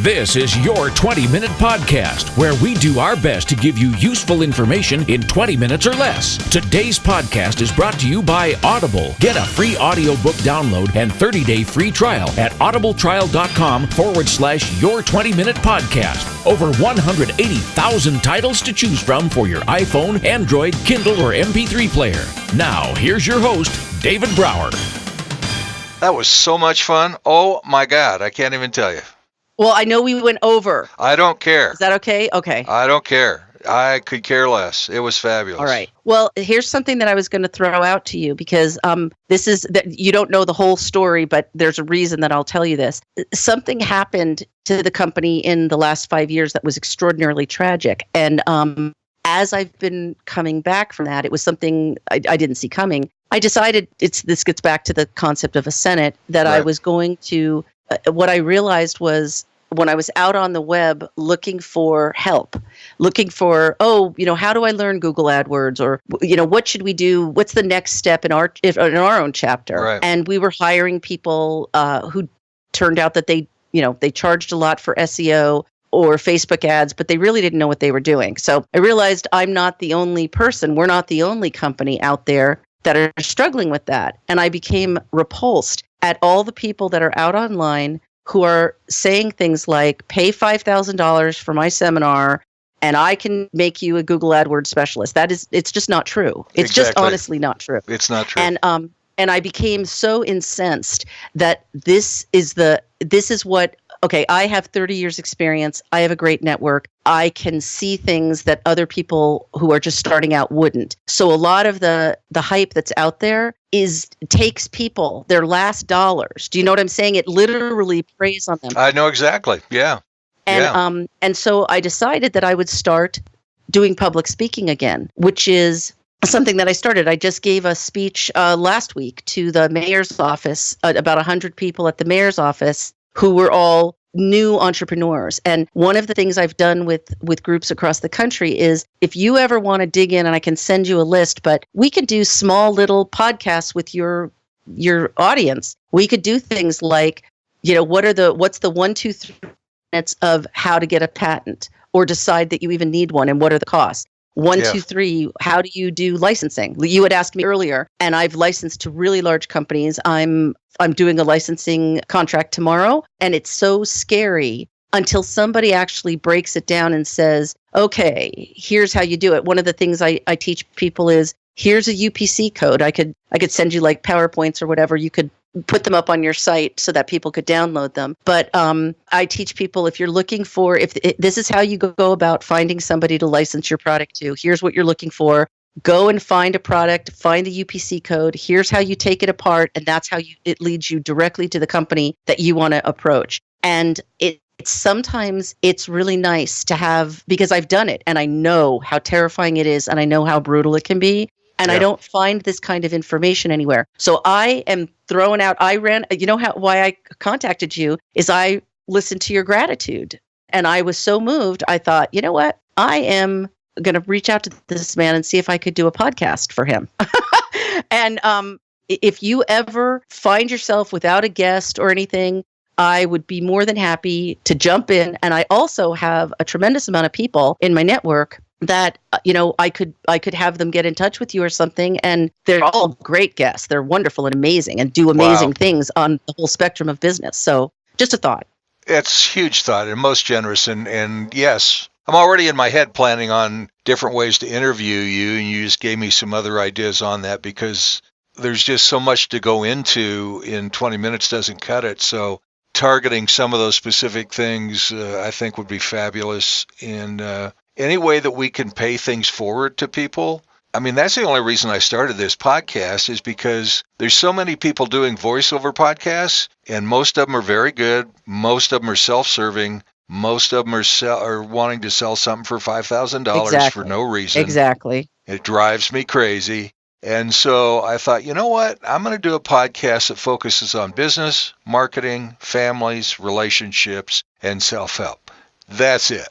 This is your 20-minute podcast, where we do our best to give you useful information in 20 minutes or less. Today's podcast is brought to you by Audible. Get a free audiobook download and 30-day free trial at audibletrial.com/your 20-minute podcast. Over 180,000 titles to choose from for your iPhone, Android, Kindle, or MP3 player. Now, here's your host, David Brower. That was so much fun. Oh my God, I can't even tell you. Well, I know we went over. I don't care. Is that okay? Okay. I don't care. I could care less. It was fabulous. All right. Well, here's something that I was going to throw out to you, because this is that you don't know the whole story, but there's a reason that I'll tell you this. Something happened to the company in the last 5 years that was extraordinarily tragic. And as I've been coming back from that, it was something I didn't see coming. I decided this gets back to the concept of a Senate, that Right. I was going to, what I realized was when I was out on the web looking for help, looking for, how do I learn Google AdWords, or, what should we do? What's the next step in our own chapter? Right. And we were hiring people who turned out that they charged a lot for SEO or Facebook ads, but they really didn't know what they were doing. So I realized I'm not the only person. We're not the only company out there that are struggling with that. And I became repulsed at all the people that are out online who are saying things like, pay $5,000 for my seminar and I can make you a Google AdWords specialist. It's just not true. It's just honestly not true. It's not true. And I became so incensed that this is what, okay, I have 30 years experience. I have a great network. I can see things that other people who are just starting out wouldn't. So a lot of the hype that's out there takes people their last dollars. Do you know what I'm saying? It literally preys on them. I know exactly. Yeah. And so I decided that I would start doing public speaking again, which is something that I started. I just gave a speech last week to the mayor's office, about 100 people at the mayor's office who were all new entrepreneurs. And one of the things I've done with groups across the country is, if you ever want to dig in, and I can send you a list, but we could do small little podcasts with your audience. We could do things like, what's the 1, 2, 3 minutes of how to get a patent or decide that you even need one, and what are the costs? 1, 2, 3, how do you do licensing? You had asked me earlier, and I've licensed to really large companies. I'm doing a licensing contract tomorrow, and it's so scary until somebody actually breaks it down and says, okay, here's how you do it. One of the things I teach people is, here's a UPC code. I could send you like PowerPoints or whatever. You could put them up on your site so that people could download them. But I teach people, if you're looking for, this is how you go about finding somebody to license your product to. Here's what you're looking for. Go and find a product, find the UPC code. Here's how you take it apart. And that's how it leads you directly to the company that you want to approach. And sometimes it's really nice to have, because I've done it and I know how terrifying it is and I know how brutal it can be. And I don't find this kind of information anywhere. So I am throwing out, why I contacted you is I listened to your gratitude. And I was so moved, I thought, you know what? I am going to reach out to this man and see if I could do a podcast for him. And if you ever find yourself without a guest or anything, I would be more than happy to jump in. And I also have a tremendous amount of people in my network that, I could have them get in touch with you or something. And they're all great guests. They're wonderful and amazing and do amazing things on the whole spectrum of business. So just a thought. It's a huge thought and most generous. And yes, I'm already in my head planning on different ways to interview you. And you just gave me some other ideas on that, because there's just so much to go into in 20 minutes doesn't cut it. So targeting some of those specific things, I think would be fabulous. And any way that we can pay things forward to people. I mean, that's the only reason I started this podcast, is because there's so many people doing voiceover podcasts, and most of them are very good. Most of them are self-serving. Most of them are wanting to sell something for $5,000 for no reason. Exactly. It drives me crazy. And so I thought, you know what? I'm going to do a podcast that focuses on business, marketing, families, relationships, and self-help. That's it.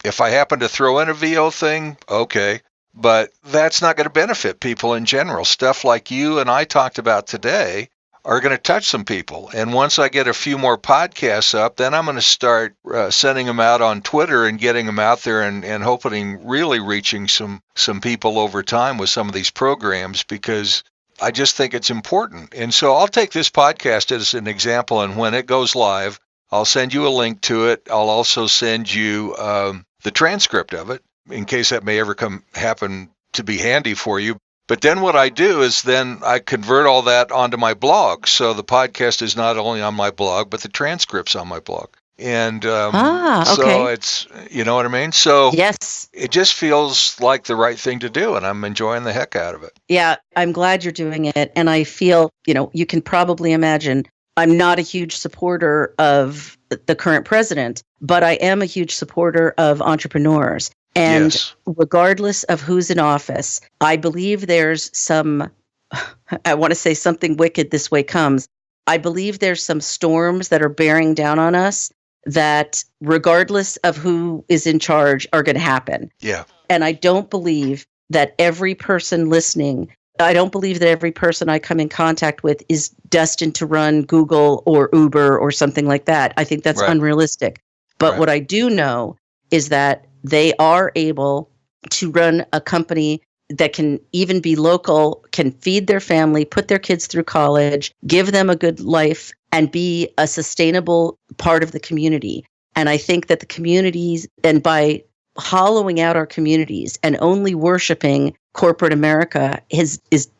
If I happen to throw in a VO thing, okay. But that's not going to benefit people in general. Stuff like you and I talked about today are going to touch some people. And once I get a few more podcasts up, then I'm going to start sending them out on Twitter and getting them out there and hoping really reaching some people over time with some of these programs, because I just think it's important. And so I'll take this podcast as an example, and when it goes live, I'll send you a link to it. I'll also send you the transcript of it in case that may ever happen to be handy for you. But then what I do is then I convert all that onto my blog. So the podcast is not only on my blog, but the transcript's on my blog. And so it's, you know what I mean? So yes, it just feels like the right thing to do, and I'm enjoying the heck out of it. Yeah, I'm glad you're doing it. And I feel, you can probably imagine I'm not a huge supporter of the current president, but I am a huge supporter of entrepreneurs. And yes. Regardless of who's in office, I believe there's I want to say something wicked this way comes. I believe there's some storms that are bearing down on us that regardless of who is in charge are going to happen. Yeah. And I don't believe that every person listening, I don't believe that every person I come in contact with is destined to run Google or Uber or something like that. I think that's unrealistic. But what I do know is that they are able to run a company that can even be local, can feed their family, put their kids through college, give them a good life, and be a sustainable part of the community. And I think that the communities, and by hollowing out our communities and only worshiping corporate America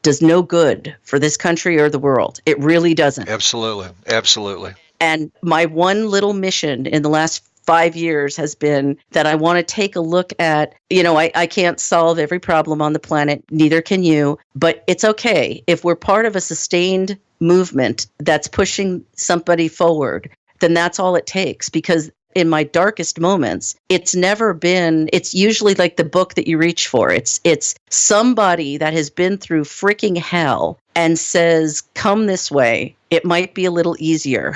does no good for this country or the world. It really doesn't. Absolutely. Absolutely. And my one little mission in the last 5 years has been that I want to take a look at, I can't solve every problem on the planet, neither can you, but it's okay. If we're part of a sustained movement that's pushing somebody forward, then that's all it takes. Because in my darkest moments, it's usually like the book that you reach for. It's somebody that has been through freaking hell and says, come this way. It might be a little easier.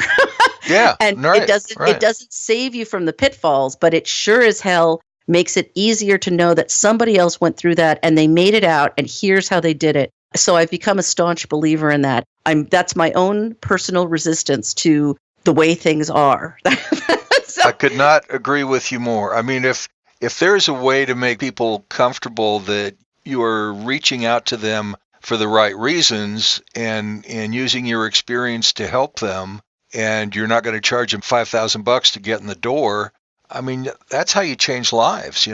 Yeah. And it doesn't save you from the pitfalls, but it sure as hell makes it easier to know that somebody else went through that and they made it out, and here's how they did it. So I've become a staunch believer in that. That's my own personal resistance to the way things are. I could not agree with you more. I mean, if there's a way to make people comfortable that you are reaching out to them for the right reasons and using your experience to help them, and you're not going to charge them $5,000 to get in the door, I mean, that's how you change lives,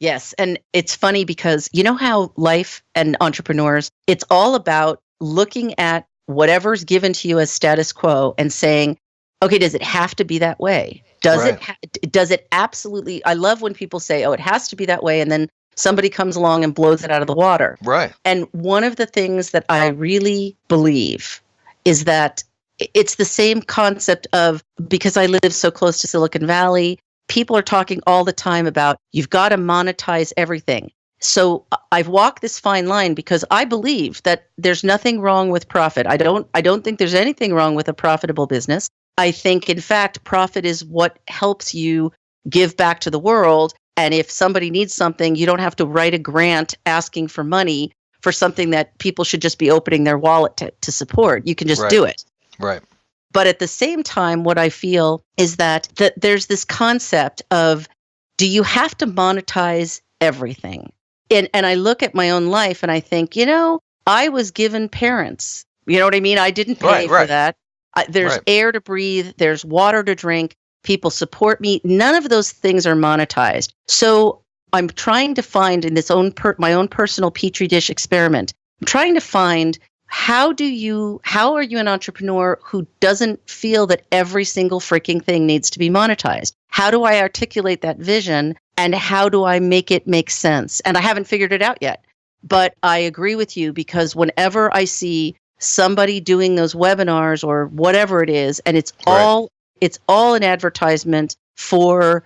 Yes. And it's funny because you know how life and entrepreneurs, it's all about looking at whatever's given to you as status quo and saying, okay, does it have to be that way? Does it absolutely? I love when people say, oh, it has to be that way. And then somebody comes along and blows it out of the water. Right. And one of the things that I really believe is that it's the same concept of, because I live so close to Silicon Valley, people are talking all the time about you've got to monetize everything. So I've walked this fine line because I believe that there's nothing wrong with profit. I don't think there's anything wrong with a profitable business. I think, in fact, profit is what helps you give back to the world. And if somebody needs something, you don't have to write a grant asking for money for something that people should just be opening their wallet to support. You can just do it. Right. But at the same time, what I feel is that there's this concept of, do you have to monetize everything? And I look at my own life and I think, I was given parents. You know what I mean? I didn't pay for that. There's air to breathe. There's water to drink. People support me. None of those things are monetized. So I'm trying to find in this my own personal Petri dish experiment, I'm trying to find how are you an entrepreneur who doesn't feel that every single freaking thing needs to be monetized? How do I articulate that vision and how do I make it make sense? And I haven't figured it out yet, but I agree with you because whenever I see somebody doing those webinars or whatever it is, and it's all an advertisement for,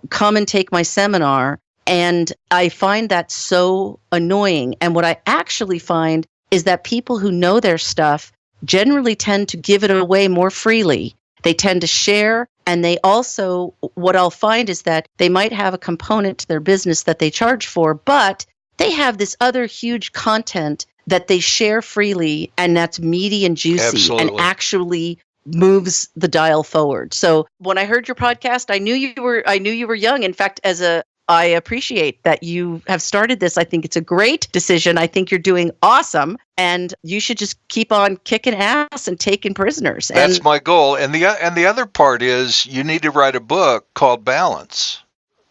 come and take my seminar. And I find that so annoying. And what I actually find is that people who know their stuff generally tend to give it away more freely. They tend to share. And they also, what I'll find is that they might have a component to their business that they charge for, but they have this other huge content that they share freely and that's meaty and juicy Absolutely. and actually moves the dial forward. So when I heard your podcast, I knew you were young. In fact, I appreciate that you have started this. I think it's a great decision. I think you're doing awesome, and you should just keep on kicking ass and taking prisoners. That's my goal. And the other part is you need to write a book called Balance.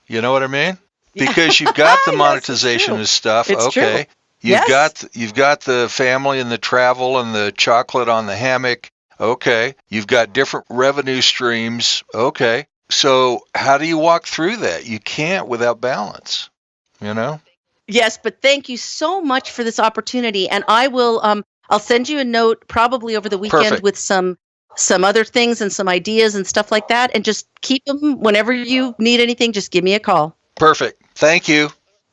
You know what I mean? Because you've got the monetization and stuff. It's okay. True. You've got the family and the travel and the chocolate on the hammock. Okay. You've got different revenue streams. Okay. So how do you walk through that? You can't without balance, you know? Yes, but thank you so much for this opportunity. And I will, I'll send you a note probably over the weekend Perfect. with some other things and some ideas and stuff like that. And just keep them whenever you need anything. Just give me a call. Perfect. Thank you.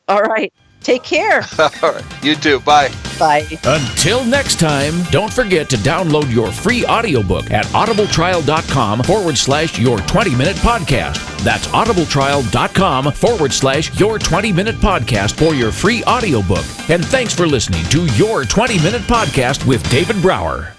All right. Take care. All right. You too. Bye. Bye. Until next time, don't forget to download your free audiobook at audibletrial.com/your 20-minute podcast. That's audibletrial.com/your 20-minute podcast for your free audiobook. And thanks for listening to Your 20-Minute Podcast with David Brower.